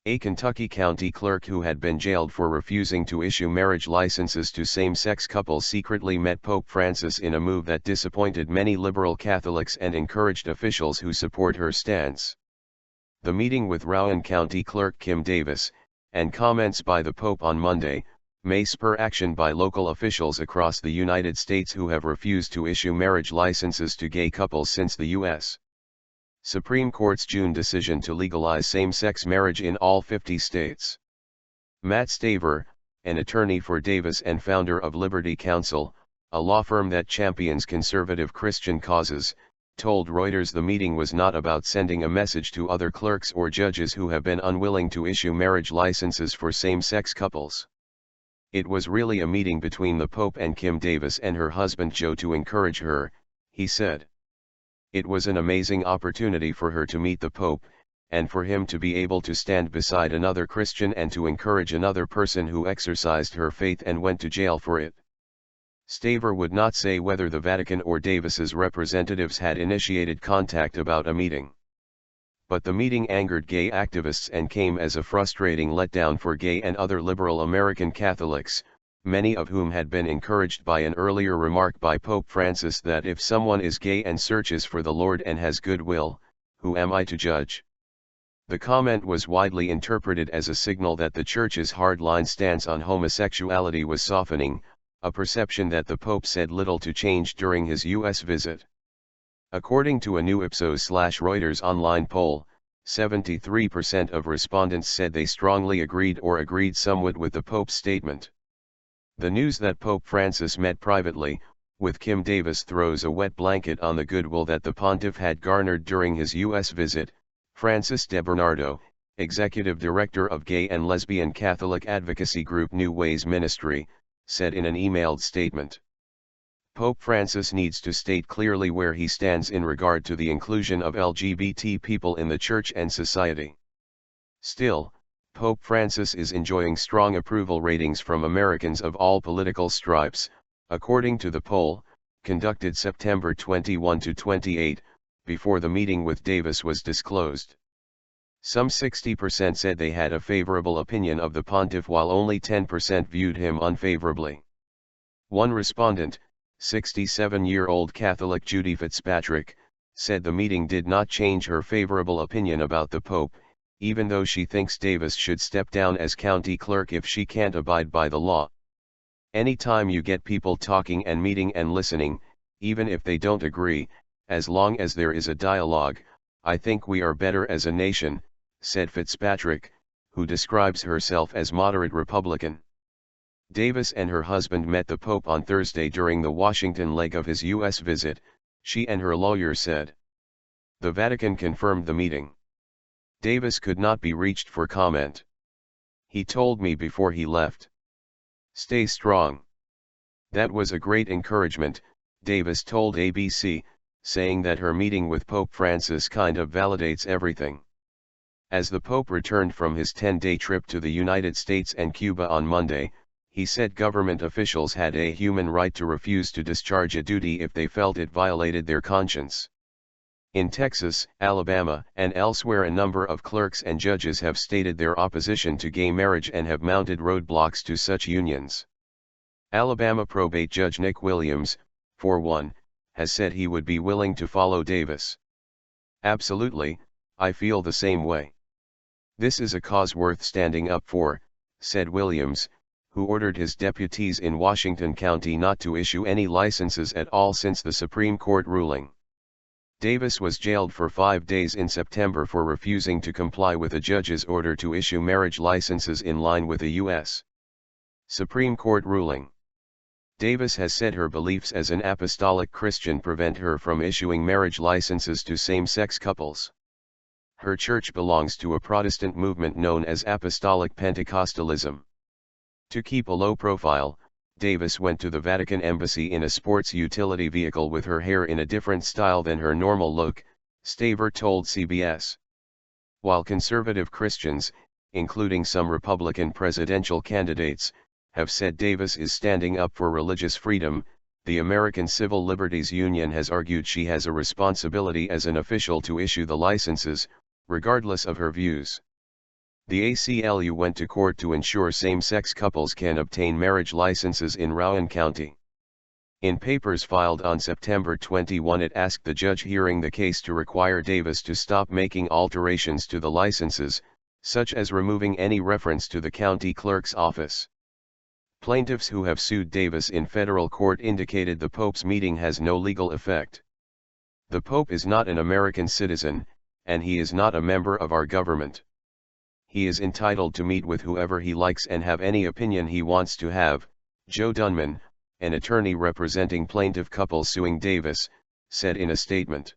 A Kentucky county clerk who had been jailed for refusing to issue marriage licenses to same-sex couples secretly met Pope Francis in a move that disappointed many liberal Catholics and encouraged officials who support her stance. The meeting with Rowan County Clerk Kim Davis, and comments by the Pope on Monday, may spur action by local officials across the United States who have refused to issue marriage licenses to gay couples since the U.S. Supreme Court's June decision to legalize same-sex marriage in all 50 states. Matt Staver, an attorney for Davis and founder of Liberty Counsel, a law firm that champions conservative Christian causes, told Reuters the meeting was not about sending a message to other clerks or judges who have been unwilling to issue marriage licenses for same-sex couples. It was really a meeting between the Pope and Kim Davis and her husband Joe to encourage her, he said. It was an amazing opportunity for her to meet the Pope, and for him to be able to stand beside another Christian and to encourage another person who exercised her faith and went to jail for it. Staver would not say whether the Vatican or Davis's representatives had initiated contact about a meeting. But the meeting angered gay activists and came as a frustrating letdown for gay and other liberal American Catholics, many of whom had been encouraged by an earlier remark by Pope Francis that if someone is gay and searches for the Lord and has good will, who am I to judge? The comment was widely interpreted as a signal that the Church's hardline stance on homosexuality was softening, a perception that the Pope said little to change during his U.S. visit. According to a new Ipsos/Reuters online poll, 73% of respondents said they strongly agreed or agreed somewhat with the Pope's statement. The news that Pope Francis met privately with Kim Davis throws a wet blanket on the goodwill that the pontiff had garnered during his U.S. visit, Francis DeBernardo, executive director of gay and lesbian Catholic advocacy group New Ways Ministry, said in an emailed statement. Pope Francis needs to state clearly where he stands in regard to the inclusion of LGBT people in the Church and society. Still, Pope Francis is enjoying strong approval ratings from Americans of all political stripes, according to the poll, conducted September 21 to 28, before the meeting with Davis was disclosed. Some 60% said they had a favorable opinion of the pontiff while only 10% viewed him unfavorably. One respondent, 67-year-old Catholic Judy Fitzpatrick, said the meeting did not change her favorable opinion about the Pope, even though she thinks Davis should step down as county clerk if she can't abide by the law. Anytime you get people talking and meeting and listening, even if they don't agree, as long as there is a dialogue, I think we are better as a nation, said Fitzpatrick, who describes herself as moderate Republican. Davis and her husband met the Pope on Thursday during the Washington leg of his U.S. visit, she and her lawyer said. The Vatican confirmed the meeting. Davis could not be reached for comment. He told me before he left. Stay strong. That was a great encouragement, Davis told ABC, saying that her meeting with Pope Francis kind of validates everything. As the Pope returned from his 10-day trip to the United States and Cuba on Monday, he said government officials had a human right to refuse to discharge a duty if they felt it violated their conscience. In Texas, Alabama, and elsewhere a number of clerks and judges have stated their opposition to gay marriage and have mounted roadblocks to such unions. Alabama probate judge Nick Williams, for one, has said he would be willing to follow Davis. Absolutely, I feel the same way. This is a cause worth standing up for, said Williams, who ordered his deputies in Washington County not to issue any licenses at all since the Supreme Court ruling. Davis was jailed for 5 days in September for refusing to comply with a judge's order to issue marriage licenses in line with a U.S. Supreme Court ruling. Davis has said her beliefs as an apostolic Christian prevent her from issuing marriage licenses to same-sex couples. Her church belongs to a Protestant movement known as Apostolic Pentecostalism. To keep a low profile, Davis went to the Vatican embassy in a sports utility vehicle with her hair in a different style than her normal look, Staver told CBS. While conservative Christians, including some Republican presidential candidates, have said Davis is standing up for religious freedom, the American Civil Liberties Union has argued she has a responsibility as an official to issue the licenses, regardless of her views. The ACLU went to court to ensure same-sex couples can obtain marriage licenses in Rowan County. In papers filed on September 21, it asked the judge hearing the case to require Davis to stop making alterations to the licenses, such as removing any reference to the county clerk's office. Plaintiffs who have sued Davis in federal court indicated the Pope's meeting has no legal effect. The Pope is not an American citizen, and he is not a member of our government. He is entitled to meet with whoever he likes and have any opinion he wants to have, Joe Dunman, an attorney representing plaintiff couples suing Davis, said in a statement.